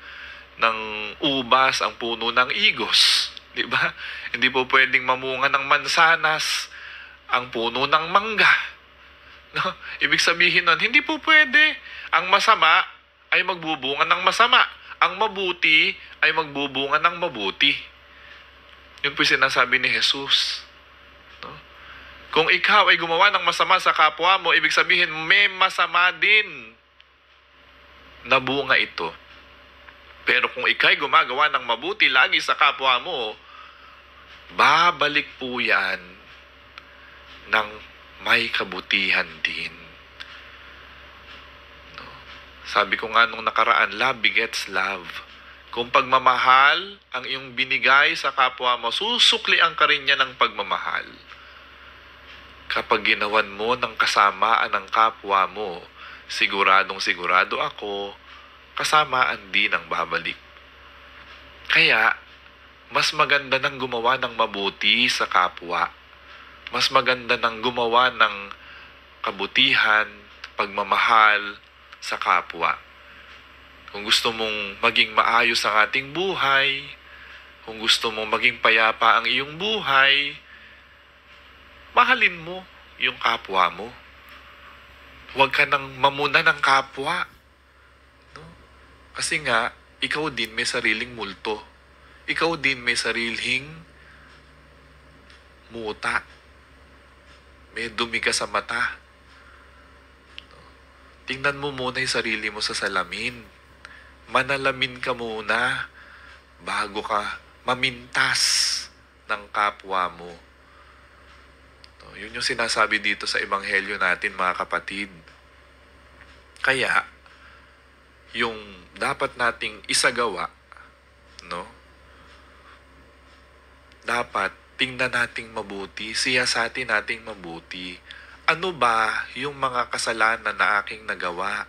ubas ang puno ng igos. Di ba? Hindi po pwedeng mamunga ng mansanas ang puno ng mangga. No? Ibig sabihin nun, hindi po pwede. Ang masama ay magbubunga ng masama. Ang mabuti ay magbubunga ng mabuti. Yun po sinasabi ni Jesus. No? Kung ikaw ay gumawa ng masama sa kapwa mo, ibig sabihin may masama din na bunga ito. Pero kung ikay gumagawa ng mabuti lagi sa kapwa mo, babalik po yan ng may kabutihan din. No? Sabi ko nga nung nakaraan, love begets love. Kung pagmamahal ang iyong binigay sa kapwa mo, susuklian ka rin niya ng pagmamahal. Kapag ginawan mo ng kasamaan ng kapwa mo, siguradong sigurado ako, kasamaan din ang babalik. Kaya, mas maganda nang gumawa ng mabuti sa kapwa. Mas maganda nang gumawa ng kabutihan, pagmamahal sa kapwa. Kung gusto mong maging maayos ang ating buhay, kung gusto mong maging payapa ang iyong buhay, mahalin mo yung kapwa mo. Huwag ka nang mamuna ng kapwa. No? Kasi nga, ikaw din may sariling multo. Ikaw din may sariling muta. May dumi ka sa mata. Tingnan mo muna yung sarili mo sa salamin. Manalamin ka muna bago ka mamintas ng kapwa mo. Yun yung sinasabi dito sa ebanghelyo natin, mga kapatid. Kaya, yung dapat nating isagawa, no? Dapat tingnan nating mabuti, siyasatin nating mabuti. Ano ba yung mga kasalanan na aking nagawa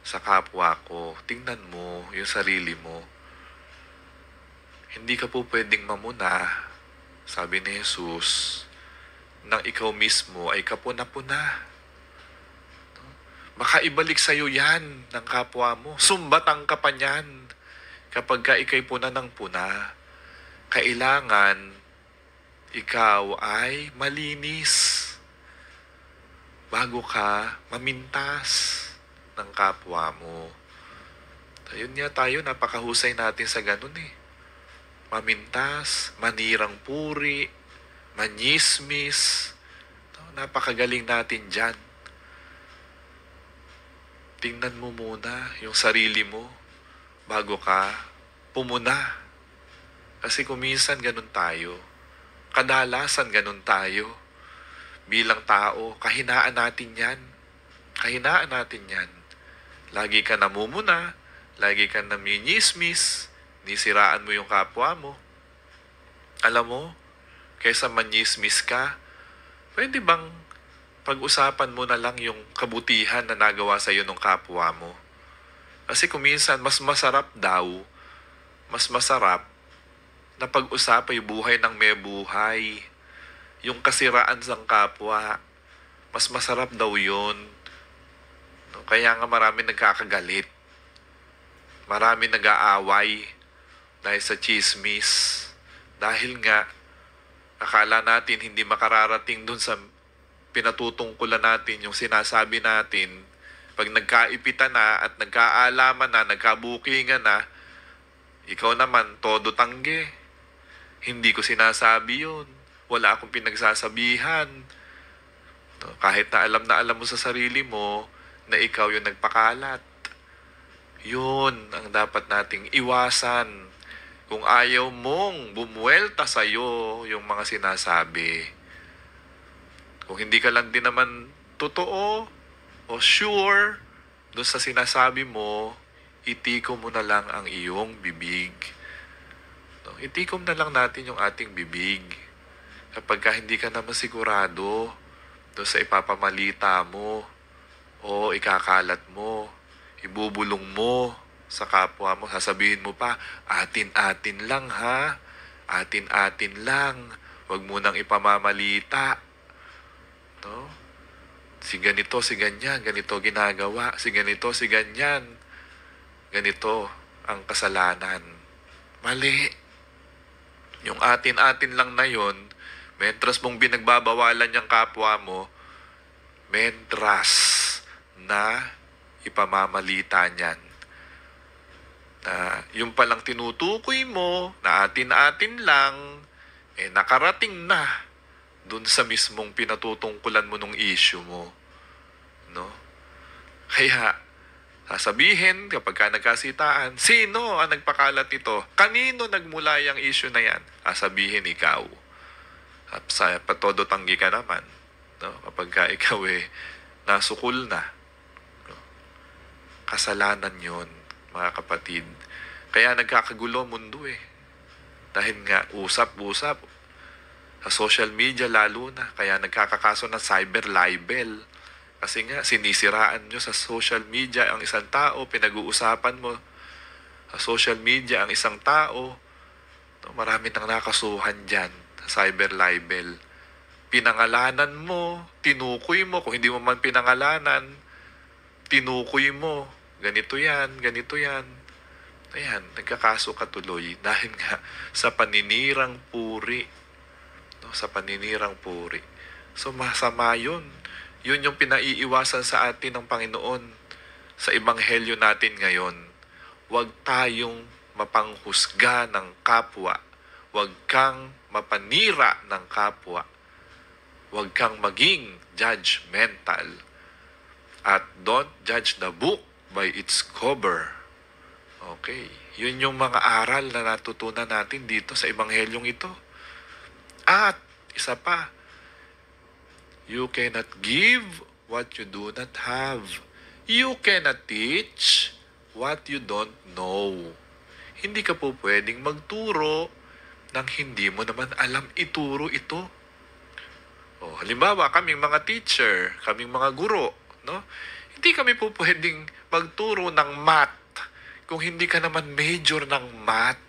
sa kapwa ko? Tingnan mo yung sarili mo. Hindi ka po pwedeng mamuna, sabi ni Jesus, nang ikaw mismo ay kapuna-puna. Baka ibalik sa'yo yan ng kapwa mo. Sumbatan ka pa niyan. Kapag ka ikay puna ng puna, kailangan ikaw ay malinis bago ka mamintas ng kapwa mo. Ayun nga tayo, napakahusay natin sa ganun eh. Mamintas, manirang puri, manyismis. Napakagaling natin dyan. Tingnan mo muna yung sarili mo bago ka pumuna. Kasi kuminsan ganun tayo. Kadalasan ganun tayo. Bilang tao, kahinaan natin yan. Kahinaan natin yan. Lagi ka namumuna, lagi ka naminyismis, nisiraan mo yung kapwa mo. Alam mo, kaysa manyismis ka, pwede bang pag-usapan mo na lang yung kabutihan na nagawa sa iyo ng kapwa mo? Kasi kuminsan, mas masarap na pag-usapan yung buhay ng may buhay. Yung kasiraan ng kapwa, mas masarap daw yun. Kaya nga marami nagkakagalit. Marami nag-aaway dahil sa chismis. Dahil nga, akala natin hindi makararating dun sa pinatutungkulan natin, yung sinasabi natin. Pag nagkaipitan na at nagkaalaman na, nagkabukingan na, ikaw naman, todo tangge. Hindi ko sinasabi yun. Wala akong pinagsasabihan. Kahit na alam mo sa sarili mo na ikaw yung nagpakalat. Yun ang dapat nating iwasan. Kung ayaw mong bumuelta sa'yo yung mga sinasabi. Kung hindi ka lang din naman totoo o sure doon sa sinasabi mo, itikom mo na lang ang iyong bibig. Itikom na lang natin yung ating bibig. Kapag ka hindi ka naman sigurado doon sa ipapamalita mo o ikakalat mo, ibubulong mo sa kapwa mo, sasabihin mo pa, atin-atin lang ha, atin-atin lang, huwag mo nang ipamamalita. No? Si ganito, si ganyan, ganito ginagawa, si ganito, si ganyan, ganito ang kasalanan. Mali. Yung atin-atin lang na yon, mentras mong binagbabawalan yung kapwa mo, mentras na ipamamalita niyan. Na yung palang tinutukoy mo, na atin-atin lang, nakarating na dun sa mismong pinatutungkulan mo nung issue mo. No? Kaya, sasabihin kapag ka nagkasitaan, sino ang nagpakalat ito? Kanino nagmula yung issue na yan? Sasabihin ikaw. Sa patodo tanggi ka naman. No? Kapag ka ikaw nasukul na. No? Kasalanan yon, mga kapatid. Kaya nagkakagulo ang mundo eh. Dahil nga usap-usap sa social media lalo na. Kaya nagkakakaso ng cyber libel. Kasi nga sinisiraan nyo sa social media ang isang tao, pinag-uusapan mo sa social media ang isang tao. No, marami nang nakasuhan dyan sa cyber libel. Pinangalanan mo, tinukoy mo. Kung hindi mo man pinangalanan, tinukoy mo. Ganito yan, ganito yan. Ayan, nagkakaso ka tuloy dahil nga sa paninirang puri. No, sa paninirang puri. So masama yun. Yun yung pinaiiwasan sa atin ng Panginoon sa ebanghelyo natin ngayon. Huwag tayong mapanghusga ng kapwa. Huwag kang mapanira ng kapwa. Huwag kang maging judgmental. At don't judge the book by its cover. Okay. Yun yung mga aral na natutunan natin dito sa ebanghelyong ito. At isa pa, you cannot give what you do not have. You cannot teach what you don't know. Hindi ka po pwedeng magturo nang hindi mo naman alam ituro ito. O, halimbawa, kaming mga teacher, kaming mga guro, no? Hindi kami po pwedeng magturo ng math kung hindi ka naman major ng math.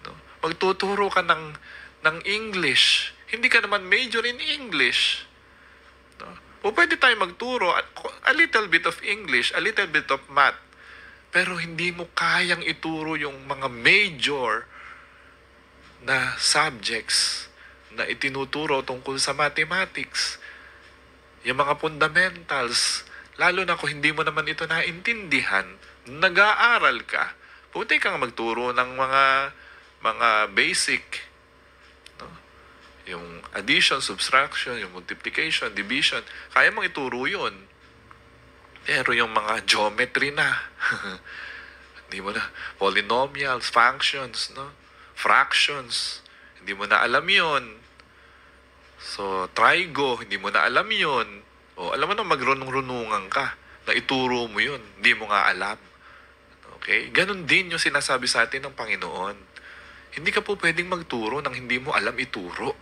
No? Magtuturo ka ng English, hindi ka naman major in English. No? O pwede tayo magturo a little bit of English, a little bit of math. Pero hindi mo kayang ituro yung mga major na subjects na itinuturo tungkol sa mathematics. Yung mga fundamentals, lalo na kung hindi mo naman ito naintindihan, nag-aaral ka, puti kang magturo ng mga basic, no? Yung addition, subtraction, yung multiplication, division, kaya mong ituro yun. Pero yung mga geometry na, hindi mo na, polynomials, functions, no? Fractions, hindi mo na alam yun. So, trigo, hindi mo na alam yun. O, alam mo na, magrunong-runungan ka na ituro mo yun, hindi mo nga alam. Okay? Ganon din yung sinasabi sa atin ng Panginoon. Hindi ka po pwedeng magturo nang hindi mo alam ituro.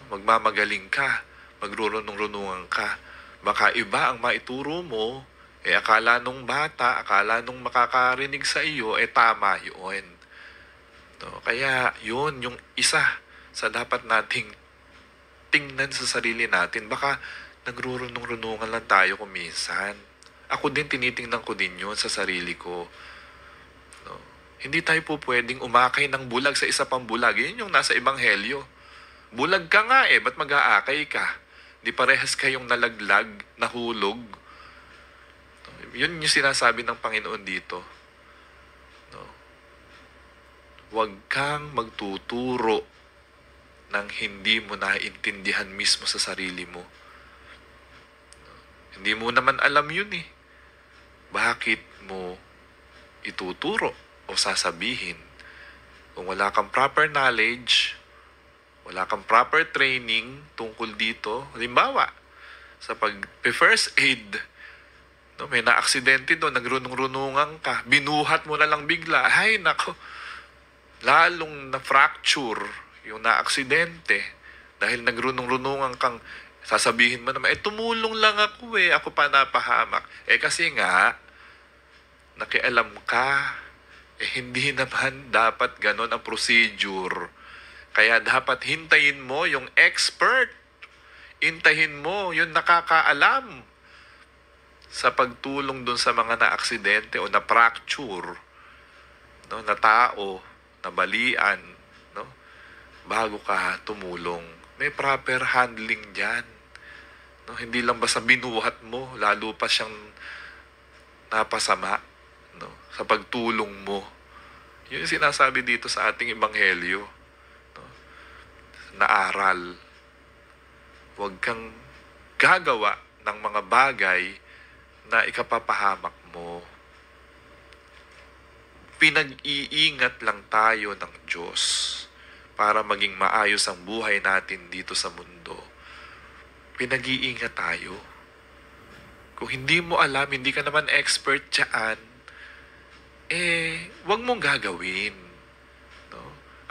Magmamagaling ka, magrurunong-runungan ka. Baka iba ang maituro mo, akala nung bata, akala nung makakarinig sa iyo, tama yun. No? Kaya yun yung isa sa dapat nating tingnan sa sarili natin. Baka nagrurunong-runungan lang tayo kung minsan. Ako din, tinitingnan ko din yun sa sarili ko. No? Hindi tayo po pwedeng umakay ng bulag sa isa pang bulag. Yun yung nasa ebanghelyo. Bulag ka nga ba't mag-aakay ka? Di parehas kayong nalaglag, nahulog. No? Yun yung sinasabi ng Panginoon dito. No? Huwag kang magtuturo nang hindi mo naiintindihan mismo sa sarili mo. No? Hindi mo naman alam yun Bakit mo ituturo o sasabihin? Kung wala kang proper knowledge, wala kang proper training tungkol dito, halimbawa, sa pag-first aid, no, may na-aksidente doon, nagrunong-runungan ka, binuhat mo na lang bigla, ay nako, lalong na-fracture yung na-aksidente dahil nagrunong-runungan kang sasabihin mo naman, tumulong lang ako ako pa napahamak. Kasi nga, nakialam ka, hindi naman dapat ganon ang procedure. Kaya dapat hintayin mo yung expert. Hintayin mo yung nakakaalam sa pagtulong dun sa mga na-aksidente o na-fracture, no, na tao, na balian, no, bago ka tumulong. May proper handling dyan. No, hindi lang basta binuhat mo, lalo pa siyang napasama, no, sa pagtulong mo. Yun yung sinasabi dito sa ating ebanghelyo, no, na aral. Huwag kang gagawa ng mga bagay na ikapapahamak mo. Pinag-iingat lang tayo ng Diyos para maging maayos ang buhay natin dito sa mundo. Pinag-iingat tayo. Kung hindi mo alam, hindi ka naman expert dyan, wag mong gagawin. No?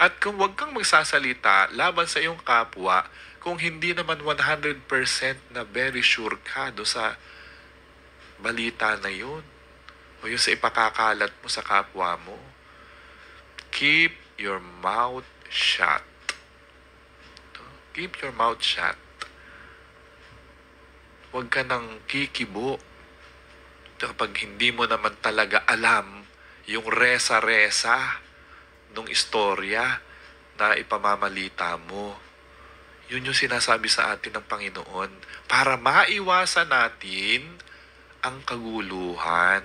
At kung wag kang magsasalita laban sa iyong kapwa, kung hindi naman 100% na very sure ka do sa balita na yun, o yung sa ipakakalat mo sa kapwa mo, keep your mouth shut. No? Keep your mouth shut. Huwag ka nang kikibo kapag hindi mo naman talaga alam yung resa-resa nung istorya na ipamamalita mo. Yun yung sinasabi sa atin ng Panginoon para maiwasan natin ang kaguluhan.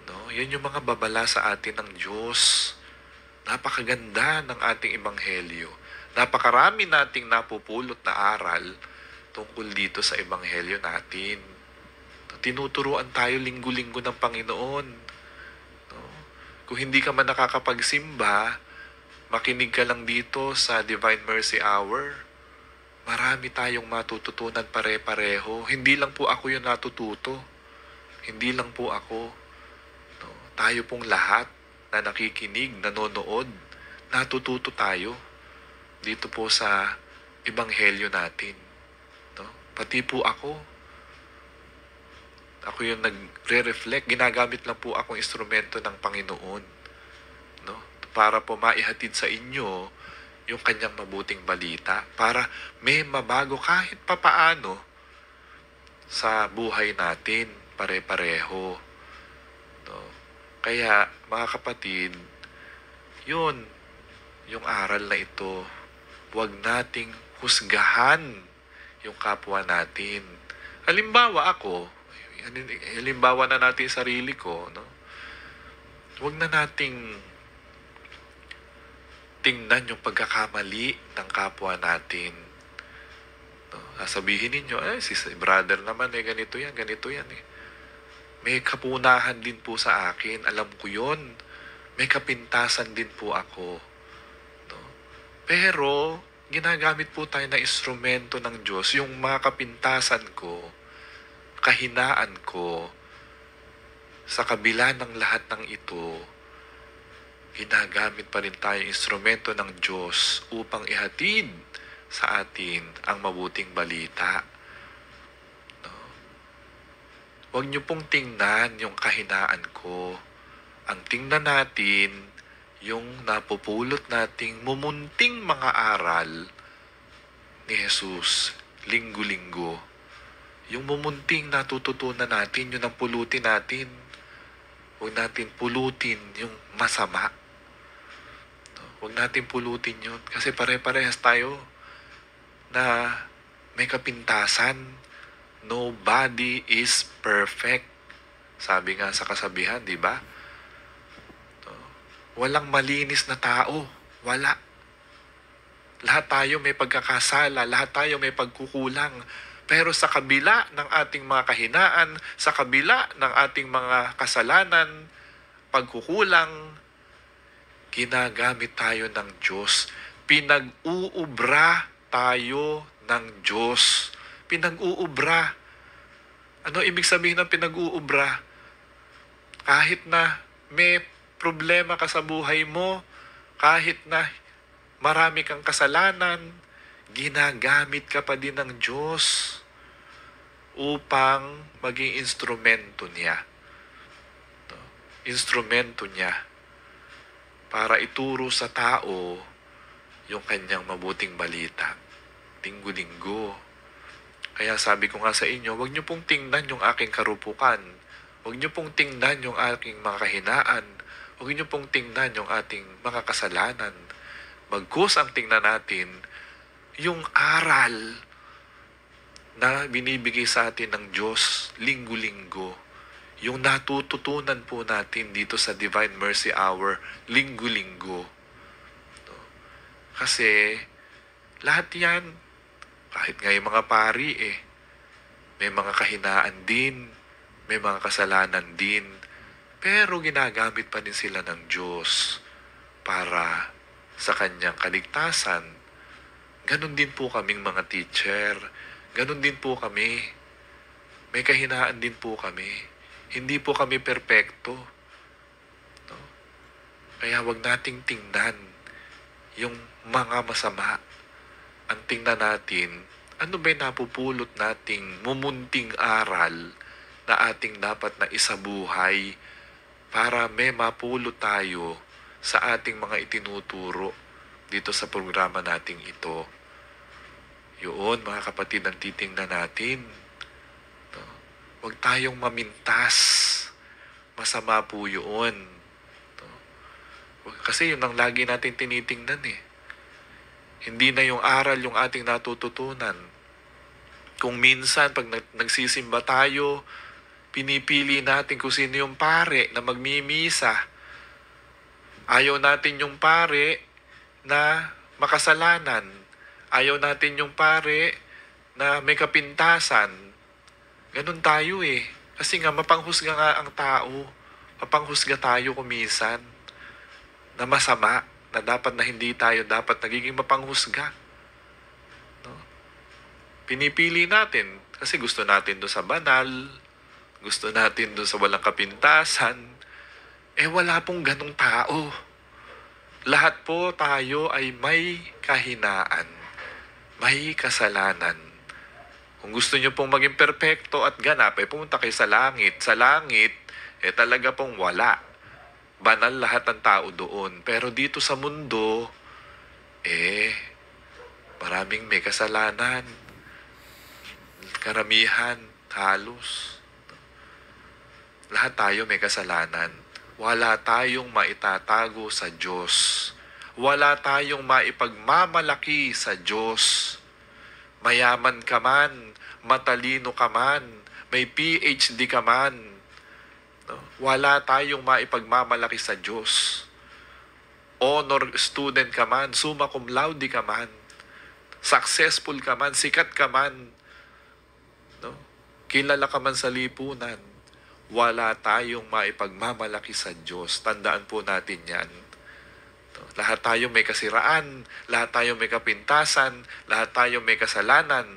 No? Yun yung mga babala sa atin ng Diyos. Napakaganda ng ating ebanghelyo. Napakarami nating napupulot na aral tungkol dito sa ebanghelyo natin. Tinuturuan tayo linggo-linggo ng Panginoon. No? Kung hindi ka man nakakapagsimba, makinig ka lang dito sa Divine Mercy Hour. Marami tayong matututunan pare-pareho. Hindi lang po ako yung natututo. Hindi lang po ako. No? Tayo pong lahat na nakikinig, nanonood, natututo tayo dito po sa ebanghelyo natin. No? Pati po ako. Ako yung nagre-reflect. Ginagamit lang po akong instrumento ng Panginoon. No? Para po maihatid sa inyo yung kanyang mabuting balita. Para may mabago kahit papaano sa buhay natin. Pare-pareho. No? Kaya, mga kapatid, yun, yung aral na ito. Huwag nating husgahan yung kapwa natin. Halimbawa na natin sarili ko, no? Huwag na nating tingnan yung pagkakamali ng kapwa natin. No? Sasabihin ninyo, si brother naman, ganito yan eh. May kapunahan din po sa akin, alam ko yon. May kapintasan din po ako. No? Pero, ginagamit po tayo na instrumento ng Diyos, yung mga kapintasan ko, kahinaan ko, sa kabila ng lahat ng ito, ginagamit pa rin tayo instrumento ng Diyos upang ihatid sa atin ang mabuting balita. No? Huwag niyo pong tingnan yung kahinaan ko. Ang tingnan natin, yung napupulot nating mumunting mga aral ni Jesus linggo-linggo. Yung mumunting natututunan natin, yun ang pulutin natin. Huwag natin pulutin yung masama. Huwag natin pulutin yun. Kasi pare-parehas tayo na may kapintasan. Nobody is perfect. Sabi nga sa kasabihan, di ba? Walang malinis na tao. Wala. Lahat tayo may pagkakasala. Lahat tayo may pagkukulang. Pero sa kabila ng ating mga kahinaan, sa kabila ng ating mga kasalanan, pagkukulang, ginagamit tayo ng Diyos. Pinag-uubra tayo ng Diyos. Pinag-uubra. Ano ibig sabihin ng pinag-uubra? Kahit na may problema ka sa buhay mo, kahit na marami kang kasalanan, ginagamit ka pa din ng Diyos upang maging instrumento niya. Instrumento niya para ituro sa tao yung kanyang mabuting balita. Linggo-linggo. Kaya sabi ko nga sa inyo, huwag niyo pong tingnan yung aking karupukan. Huwag niyo pong tingnan yung aking mga kahinaan. Huwag niyo pong tingnan yung ating mga kasalanan. Bagkus ang tingnan natin yung aral na binibigay sa atin ng Diyos linggo-linggo. Yung natututunan po natin dito sa Divine Mercy Hour linggo-linggo. Kasi lahat yan, kahit nga yung mga pari may mga kahinaan din, may mga kasalanan din, pero ginagamit pa din sila ng Diyos para sa kanyang kaligtasan. Ganon din po kaming mga teacher. Ganon din po kami. May kahinaan din po kami. Hindi po kami perpekto. Kaya wag nating tingnan yung mga masama. Ang tingnan natin, ano ba yung napupulot nating mumunting aral na ating dapat na isabuhay para may mapulot tayo sa ating mga itinuturo dito sa programa nating ito. Yun, mga kapatid, ang titingnan natin. No? Huwag tayong mamintas. Masama po yun. No? Kasi yun ang lagi natin tinitingnan eh. Hindi na yung aral yung ating natututunan. Kung minsan, pag nagsisimba tayo, pinipili natin kung sino yung pare na magmimisa. Ayaw natin yung pare na makasalanan. Ayaw natin yung pare na may kapintasan. Ganun tayo eh. Kasi nga, mapanghusga nga ang tao. Mapanghusga tayo kumisan na masama, na dapat na hindi tayo dapat nagiging mapanghusga. No? Pinipili natin kasi gusto natin doon sa banal, gusto natin doon sa walang kapintasan. Wala pong ganong tao. Lahat po tayo ay may kahinaan, may kasalanan. Kung gusto nyo pong maging perpekto at ganap, pumunta kayo sa langit. Sa langit, talaga pong wala. Banal lahat ng tao doon. Pero dito sa mundo, maraming may kasalanan. Karamihan, halos. Lahat tayo may kasalanan. Wala tayong maitatago sa Diyos. Wala tayong maipagmamalaki sa Diyos. Mayaman ka man, matalino ka man, may PhD ka man, no? Wala tayong maipagmamalaki sa Diyos. Honor student ka man, summa cum laude ka man, successful ka man, sikat ka man, no? Kilala ka man sa lipunan, wala tayong maipagmamalaki sa Diyos. Tandaan po natin yan. Lahat tayo may kasiraan, lahat tayo may kapintasan, lahat tayo may kasalanan.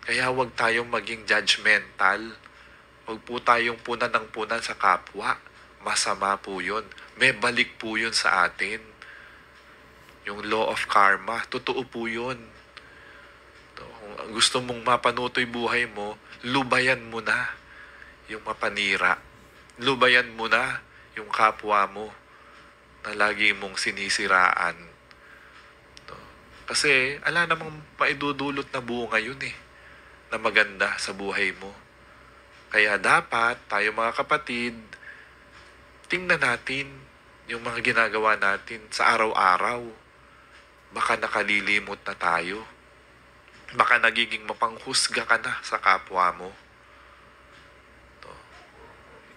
Kaya huwag tayong maging judgmental. Huwag po tayong punan ng punan sa kapwa. Masama po yun. May balik po yun sa atin. Yung law of karma, totoo po yun. Kung gusto mong mapanutoy buhay mo, lubayan mo na yung mapanira. Lubayan mo na yung kapwa mo na lagi mong sinisiraan. No? Kasi, ala namang maidudulot na bunga yun na maganda sa buhay mo. Kaya dapat, tayo mga kapatid, tingnan natin yung mga ginagawa natin sa araw-araw. Baka nakalilimot na tayo. Baka nagiging mapanghusga ka na sa kapwa mo. No?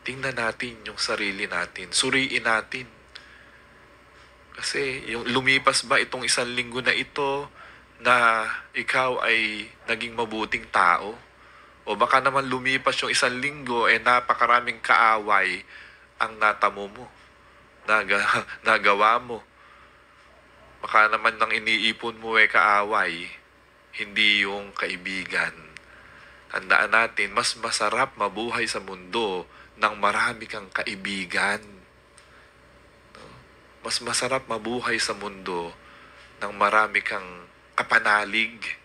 Tingnan natin yung sarili natin. Suriin natin. Kasi yung lumipas ba itong 1 linggo na ito na ikaw ay naging mabuting tao? O baka naman lumipas yung 1 linggo napakaraming kaaway ang natamo mo, nagawa mo. Baka naman nang iniipon mo kaaway, hindi yung kaibigan. Tandaan natin, mas masarap mabuhay sa mundo nang marami kang kaibigan. Mas masarap mabuhay sa mundo nang marami kang kapanalig.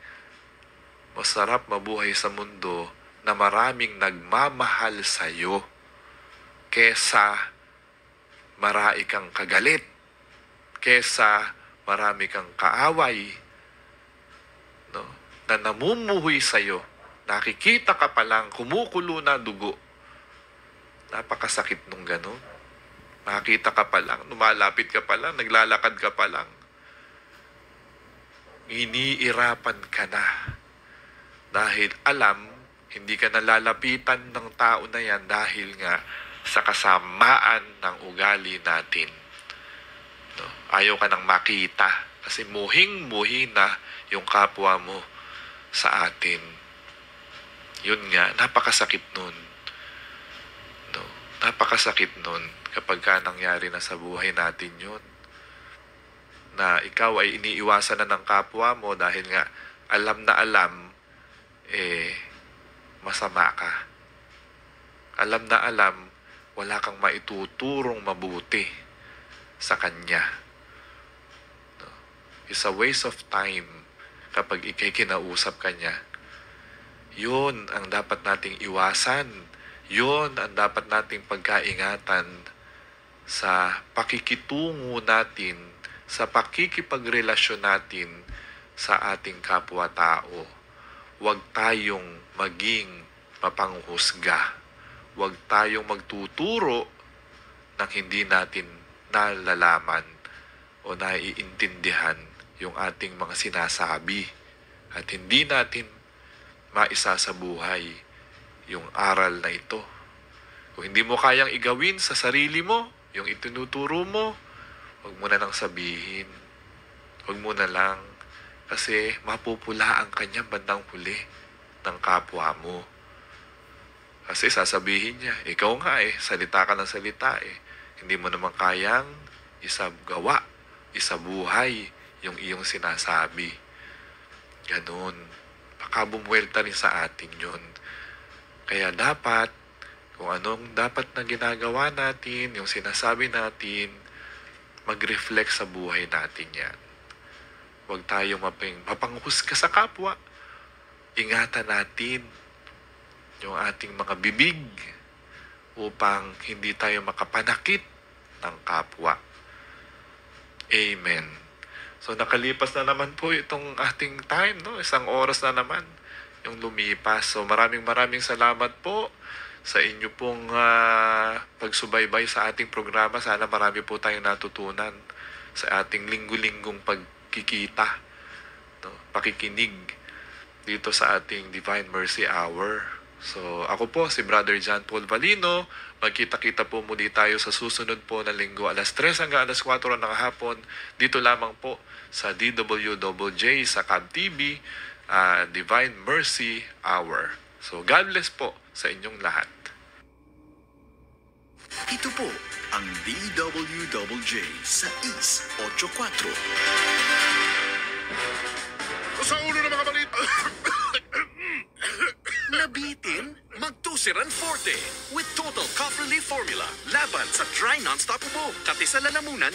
Masarap mabuhay sa mundo na maraming nagmamahal sa iyo kesa marami kang kagalit, kesa marami kang kaaway, no? Na namumuhay sa iyo. Nakikita ka pa lang, kumukulo na dugo. Napakasakit nung gano'n. Nakita ka pa lang, lumalapit ka pa lang, naglalakad ka pa lang. Iniirapan ka na. Dahil alam, hindi ka nalalapitan ng tao na yan dahil nga sa kasamaan ng ugali natin. No? Ayaw ka nang makita kasi muhing-muhi na yung kapwa mo sa atin. Yun nga, napakasakit nun. No? Napakasakit nun. Kapag ka nangyari na sa buhay natin yun. Na ikaw ay iniiwasan na ng kapwa mo dahil nga alam na alam, masama ka. Alam na alam, wala kang maituturong mabuti sa Kanya. No? It's a waste of time kapag ikay kinausap Kanya. Yun ang dapat nating iwasan. Yun ang dapat nating pagkaingatan sa pakikitungo natin, sa pakikipagrelasyon natin sa ating kapwa-tao. Huwag tayong maging mapanghusga. Huwag tayong magtuturo ng hindi natin nalalaman o naiintindihan yung ating mga sinasabi. At hindi natin maisa sa buhay yung aral na ito. Kung hindi mo kayang igawin sa sarili mo, yung itinuturo mo, huwag mo na lang sabihin. Huwag mo na lang. Kasi mapupula ang kanyang bandang huli ng kapwa mo. Kasi sasabihin niya, ikaw nga salita ka ng salita Hindi mo naman kayang isagawa, isabuhay yung iyong sinasabi. Ganun. Baka bumuwelta rin sa atin yun. Kaya dapat, kung anong dapat na ginagawa natin, yung sinasabi natin, mag-reflect sa buhay natin yan. Huwag tayong mapanghusga sa kapwa. Ingatan natin yung ating mga bibig upang hindi tayo makapanakit ng kapwa. Amen. So nakalipas na naman po itong ating time, no? 1 oras na naman yung lumipas. So maraming salamat po sa inyo pong pagsubaybay sa ating programa. Sana marami po tayong natutunan sa ating linggo-linggong pagkikita, no? Pakikinig dito sa ating Divine Mercy Hour. So ako po si Brother John Paul Valino. Magkita-kita po muli tayo sa susunod po na linggo, alas 3 hanggang alas 4 ng hapon. Dito lamang po sa DWJJ sa CAB TV, Divine Mercy Hour. So God bless po sa inyong lahat. Ito po ang DWJJ sa East 84. Sa ulo ng mga balita. Nabitin? Magtusiran Forte with Total Cough Relief Formula. Laban sa dry non-stop ubo. Kati sa lalamunan